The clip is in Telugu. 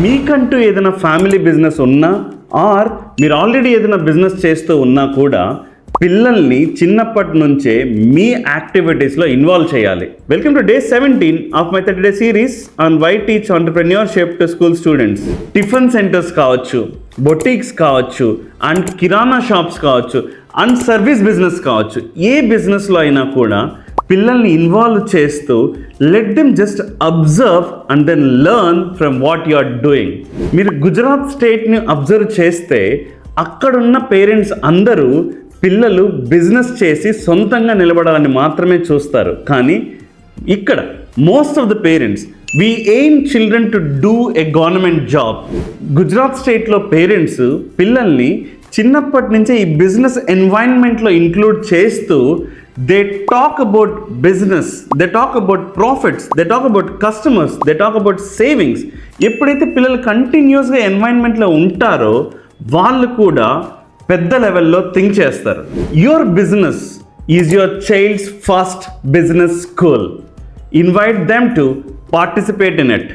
మీకంటూ ఏదైనా ఫ్యామిలీ బిజినెస్ ఉన్నా ఆర్ మీరు ఆల్రెడీ ఏదైనా బిజినెస్ చేస్తూ ఉన్నా కూడా పిల్లల్ని చిన్నప్పటి నుంచే మీ యాక్టివిటీస్లో ఇన్వాల్వ్ చేయాలి. Welcome to day 17 of my 30 day series on why teach entrepreneurship to school students. Tiffin centers కావచ్చు, బొటీక్స్ కావచ్చు, అండ్ కిరాణా షాప్స్ కావచ్చు, అండ్ సర్వీస్ బిజినెస్ కావచ్చు, ఏ బిజినెస్లో అయినా కూడా పిల్లల్ని ఇన్వాల్వ్ చేస్తూ let them just observe and then learn from what you are doing. మీరు గుజరాత్ స్టేట్ని అబ్జర్వ్ చేస్తే అక్కడున్న పేరెంట్స్ అందరూ పిల్లలు బిజినెస్ చేసి సొంతంగా నిలబడాలని మాత్రమే చూస్తారు. కానీ ఇక్కడ most of the parents we aim children to do a government job. Gujarat స్టేట్లో పేరెంట్స్ పిల్లల్ని చిన్నప్పటి నుంచే ఈ బిజినెస్ ఎన్వైరన్మెంట్లో ఇంక్లూడ్ చేస్తూ they talk about business, they talk about profits, they talk about customers, they talk about savings. ఎప్పుడైతే పిల్లలు కంటిన్యూస్గా ఎన్వైరన్మెంట్లో ఉంటారో వాళ్ళు కూడా పెద్ద లెవెల్లో థింక్ చేస్తారు. Your business is your child's first business school. Invite them to participate in it.